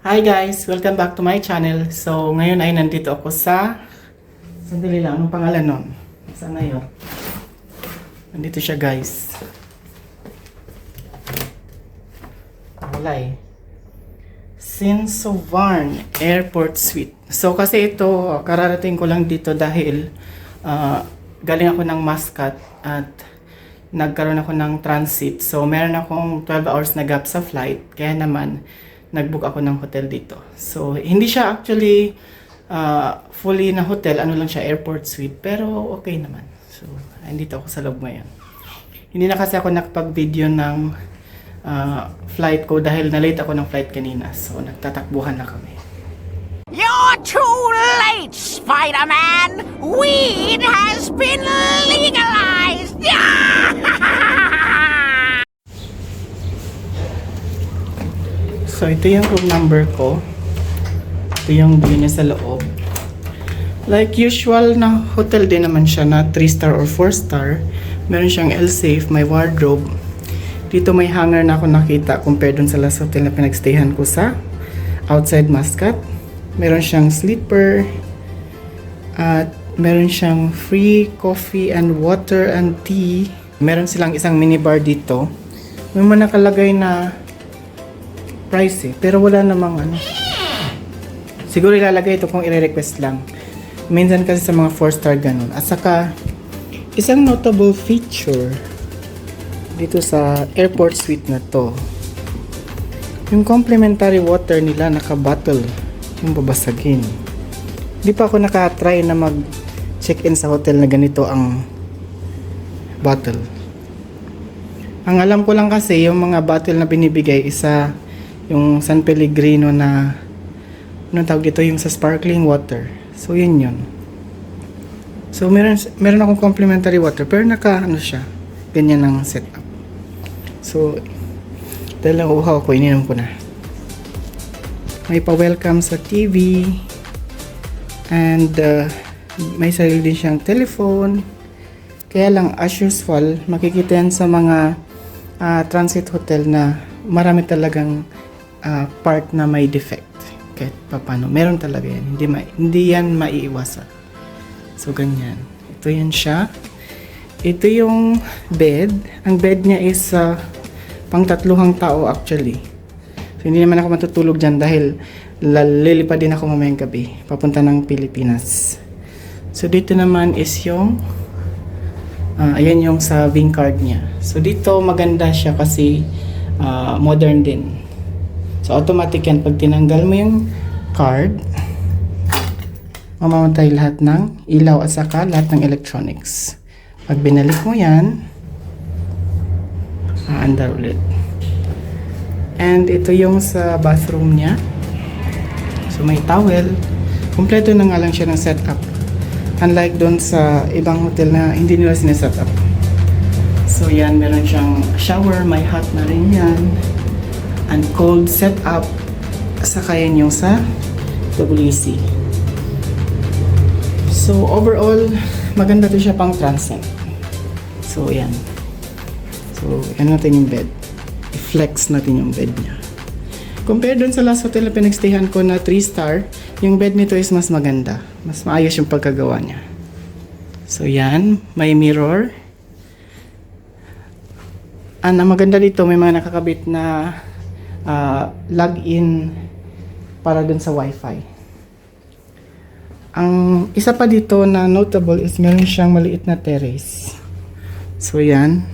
Hi guys! Welcome back to my channel. So, ngayon ay nandito ako sa... Sandali lang, anong pangalan nun? Saan na yun? Nandito siya guys. Wala eh. Sinsovarn Airport Suite. So, kasi ito, kararating ko lang dito dahil galing ako ng Muscat at nagkaroon ako ng transit. So, meron akong 12 hours na gap sa flight. Kaya naman, nag-book ako ng hotel dito. So, hindi siya actually fully na hotel. Ano lang siya, airport suite. Pero, okay naman. So, andito ako sa loob ngayon. Hindi na kasi ako nakapag-video ng flight ko dahil na-late ako ng flight kanina. So, nagtatakbuhan na kami. You're too late, Spider-Man! Weed has been legalized! So, ito yung room number ko. Ito yung view niya sa loob. Like usual na hotel din naman siya na 3-star or 4-star. Meron siyang L-safe, may wardrobe. Dito may hanger na ako nakita compared dun sa last hotel na pinagstayhan ko sa outside Muscat. Meron siyang sleeper. At meron siyang free coffee and water and tea. Meron silang isang minibar dito. May mga nakalagay na price eh. Pero wala namang ano. Siguro ilalagay ito kung i-request lang. Minsan kasi sa mga 4-star ganun. At saka, isang notable feature dito sa airport suite na to. Yung complimentary water nila naka-bottle. Yung babasagin. Di pa ako naka-try na mag-check-in sa hotel na ganito ang bottle. Ang alam ko lang kasi yung mga bottle na binibigay isa yung San Pellegrino na anong tawag dito, yung sa sparkling water. So yun yun. So meron akong complimentary water pero naka ano siya, ganyan ang setup. So dahil lang uhaw ko, ininom ko na. May pa-welcome sa TV and may sarili din siyang telephone. Kaya lang as usual makikita yan sa mga transit hotel na marami talagang part na may defect. Kahit paano, meron talaga yan. Hindi yan maiiwasan. So, ganyan. Ito yan siya. Ito yung bed. Ang bed niya is pang 3 tao actually. So, hindi naman ako matutulog dyan dahil lilipad din ako mamayang gabi. Papunta ng Pilipinas. So, dito naman is yung ayan yung sa Ving card niya. So, dito maganda siya kasi modern din. So, automatic yan. Pag tinanggal mo yung card, mamamatay lahat ng ilaw at saka lahat ng electronics. Pag binalik mo yan, aandar ulit. And ito yung sa bathroom niya. So, may towel. Kompleto na nga lang siya ng setup. Unlike doon sa ibang hotel na hindi nila sinesetup. So, yan. Meron siyang shower. May hot na rin yan. And cold setup. Saka yan yung sa WC. So overall, maganda to siya pang transit. So yan. So yan natin yung bed. I-flex natin yung bed niya. Compared dun sa last hotel na pinagstayhan ko na 3-star, yung bed nito is mas maganda. Mas maayos yung pagkagawa niya. So yan, may mirror. Ang maganda dito, may mga nakakabit na login para dun sa wifi. Ang isa pa dito na notable is meron siyang maliit na terrace. So yan,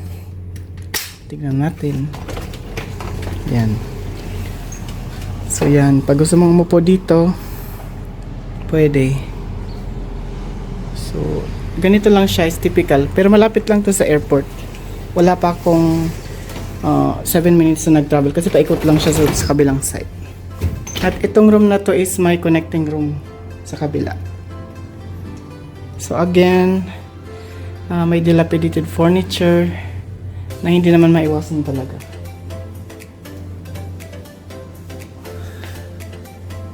tignan natin. Yan. So yan, pag gusto mong umupo dito, pwede. So ganito lang siya, is typical. Pero malapit lang to sa airport. Wala pa akong 7 minutes na nag-travel kasi paikot lang siya sa kabilang side. At itong room na to is my connecting room sa kabila. So again, may dilapidated furniture na hindi naman maiwasan talaga.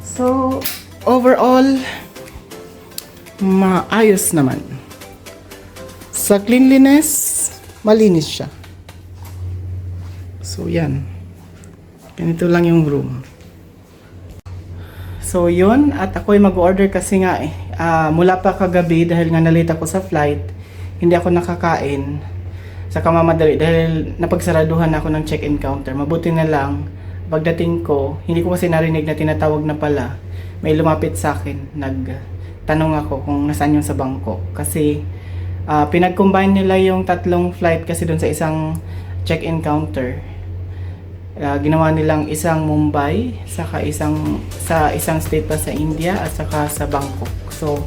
So overall, maayos naman. Sa cleanliness, malinis siya. So yan. Ganito lang yung room. So yun, at ako'y mag-order kasi nga mula pa kagabi dahil nga nalate ako sa flight, hindi ako nakakain. Saka mamadali dahil napagsaraduhan ako ng check-in counter. Mabuti na lang, pagdating ko, hindi ko kasi narinig na tinatawag na pala. May lumapit sa akin, nagtanong ako kung nasaan yung sa bangko. Kasi pinag-combine nila yung tatlong flight kasi doon sa isang check-in counter. Ginawa nilang isang Mumbai, saka sa isang state pa sa India, at saka sa Bangkok. So,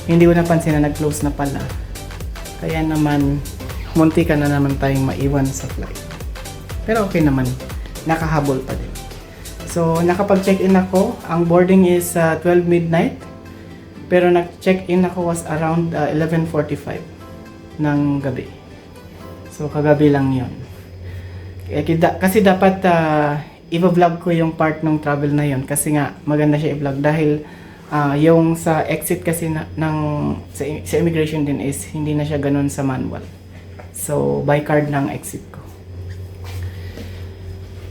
hindi ko napansin na nag-close na pala. Kaya naman, munti ka na naman tayong maiwan sa flight. Pero okay naman, nakahabol pa din. So, nakapag-check-in ako. Ang boarding is 12 midnight. Pero nag-check-in ako was around 11:45 ng gabi. So, kagabi lang yon. Kasi dapat i-vlog ko yung part ng travel na yon kasi nga maganda siya i-vlog dahil yung sa exit kasi sa immigration din is hindi na siya ganun sa manual. So, by card ng exit ko.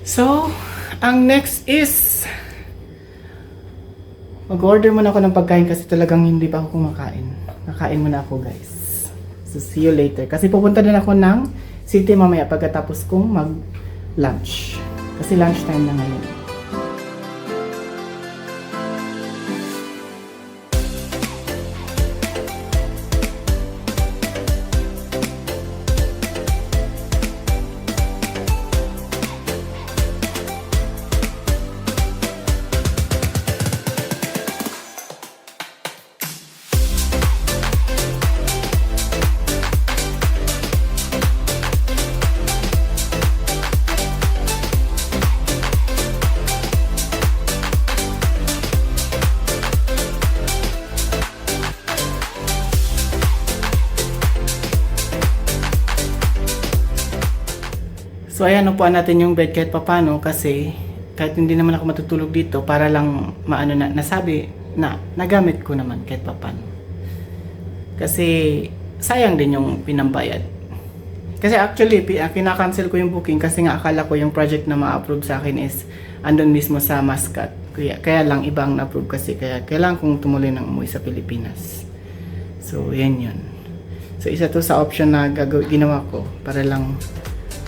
So, ang next is mag-order muna ako ng pagkain kasi talagang hindi pa ako kumakain. Nakain muna ako, guys. So, see you later. Kasi pupunta din ako ng city mamaya pagkatapos kong mag-lunch. Kasi lunchtime na ngayon. So ayan, upuan natin yung bed kahit papano kasi kahit hindi naman ako matutulog dito para lang nasabi na nagamit ko naman kahit papano. Kasi sayang din yung pinambayad. Kasi actually, kinakancel ko yung booking kasi nga akala ko yung project na ma-approve sa akin is andun mismo sa Muscat. Kaya lang ibang na-approve kasi kaya kailangan kong tumuloy ng umuwi sa Pilipinas. So yan yun. So isa to sa option na ginawa ko para lang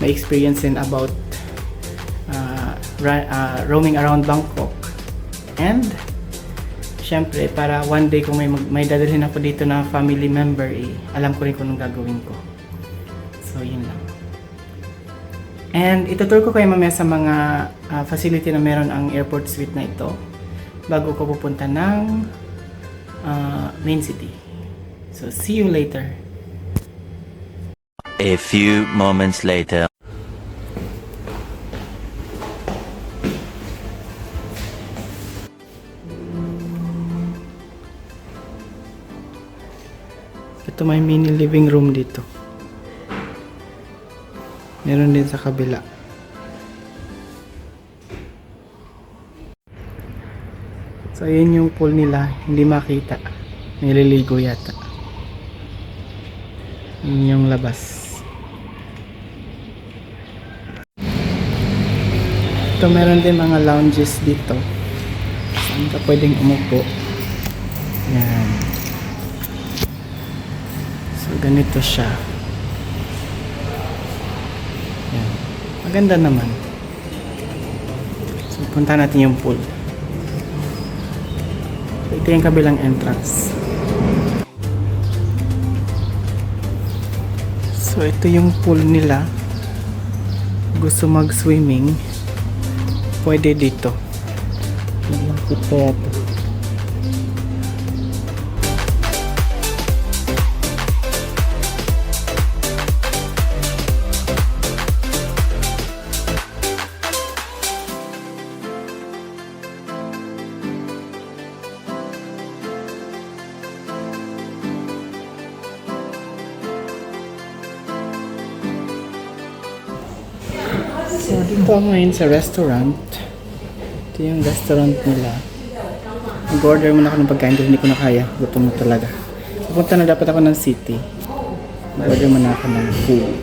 may experience in about roaming around Bangkok. And syempre para one day kung may dadalhin ako dito na family member, alam ko rin kung anong gagawin ko. So yun lang. And itutur ko kayo mamaya sa mga facility na meron ang airport suite na ito bago ko pupunta ng main city. So see you later. A few moments later. Ito may mini living room dito. Meron din sa kabila. So ayun yung pool nila, hindi makita. Nililigo yata. Yun yung labas. Ito meron din mga lounges dito. Saan ka pwedeng umupo. Yan. So ganito siya. Yan. Maganda naman. So punta natin yung pool. So, ito yung kabilang entrance. So ito yung pool nila. Gusto mag-swimming, pwede dito. Malapit kaya ito. So dito ako ngayon sa restaurant. Ito yung restaurant nila. Mag-order muna ako ng pagkain dahil hindi ko na kaya. Gutom na talaga. Pupunta na dapat ako ng city. Mag-order muna ako ng food.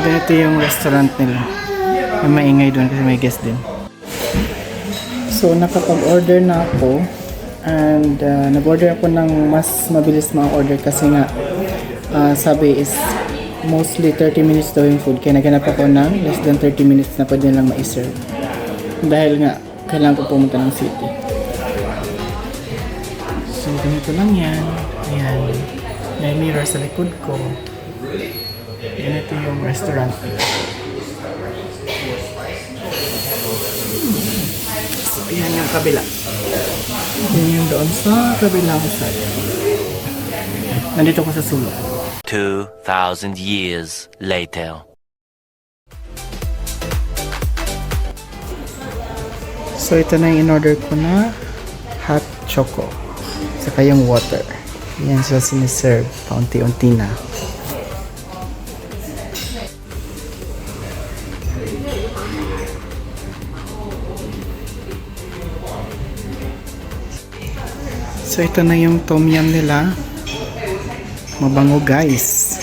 ganito yung restaurant nila. May maingay doon kasi may guest din. So, nakapag-order na ako. And nag-order ako ng mas mabilis mga order kasi nga sabi is mostly 30 minutes daw yung food. Kaya naganap ako ng less than 30 minutes na pwede lang ma-serve. Dahil nga, kailangan ko pumunta ng city. So, ganito lang yan. Ayan. May mirror sa likod ko. Ganito yung restaurant. So, ayan yung kabila. Yan yung doon sa kabilang side. Nandito ko sa sulok. 2,000 years later. So, ito na yung in-order ko na hot choco. Saka yung water. Yan sila siniserve. Paunti-unti na. So, ito na yung tom yum nila. Mabango, guys.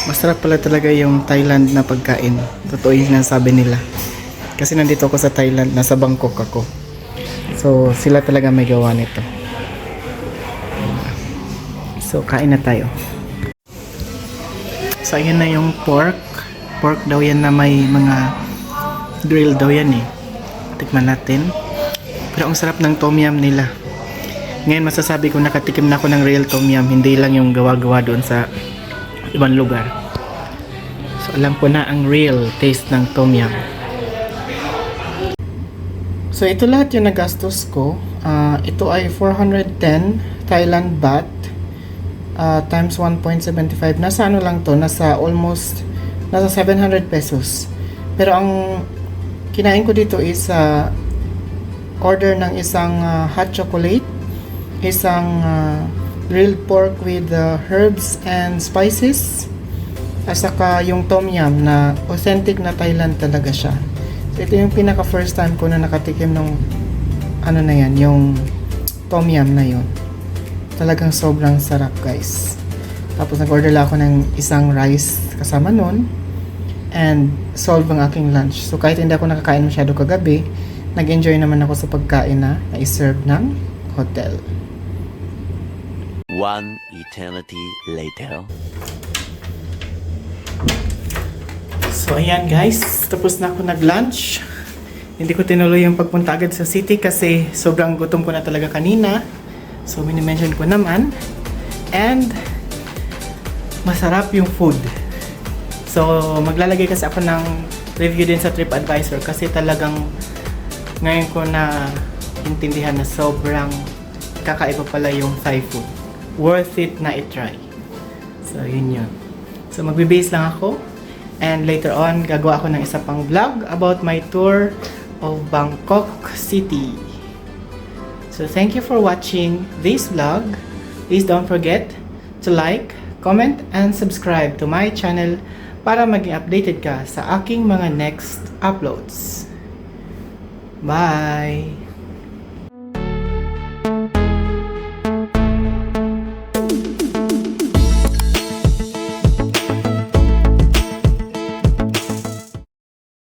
Masarap pala talaga yung Thailand na pagkain. Totoo yung sinasabi nila. Kasi nandito ako sa Thailand, nasa Bangkok ako. So, sila talaga may gawa nito. So, kain na tayo. So, ayan na yung pork. Pork daw yan na may mga grill daw yan eh. Tikman natin. Pero ang sarap ng tom yum nila. Ngayon masasabi ko nakatikim na ako ng real tom yum, hindi lang yung gawa-gawa doon sa ibang lugar. So alam ko na ang real taste ng tom yum. So ito lahat yung nagastos ko. Ito ay 410 Thailand baht times 1.75. Nasa ano lang to, nasa 700 pesos. Pero ang kinain ko dito is order ng isang hot chocolate, isang grilled pork with herbs and spices, at saka yung tom yum na authentic na Thailand talaga siya. So ito yung pinaka first time ko na nakatikim ng ano na yan, yung tom yum na yun. Talagang sobrang sarap, guys. Tapos nag-order lang ako ng isang rice kasama nun and solve ang aking lunch. So kahit hindi ako nakakain masyado kagabi, nag-enjoy naman ako sa pagkain na i-serve ng hotel. One eternity later. So ayan, guys, tapos na ako nag-lunch. Hindi ko tinuloy yung pagpunta agad sa city kasi sobrang gutom ko na talaga kanina. So mini-mention ko naman. And masarap yung food. So maglalagay kasi ako ng review din sa TripAdvisor kasi talagang ngayon ko na intindihan na sobrang kakaiba pala yung Thai food. Worth it na i-try. So yun yun. So magbe-base lang ako. And later on, gagawa ako ng isa pang vlog about my tour of Bangkok City. So thank you for watching this vlog. Please don't forget to like, comment, and subscribe to my channel para maging updated ka sa aking mga next uploads. Bye!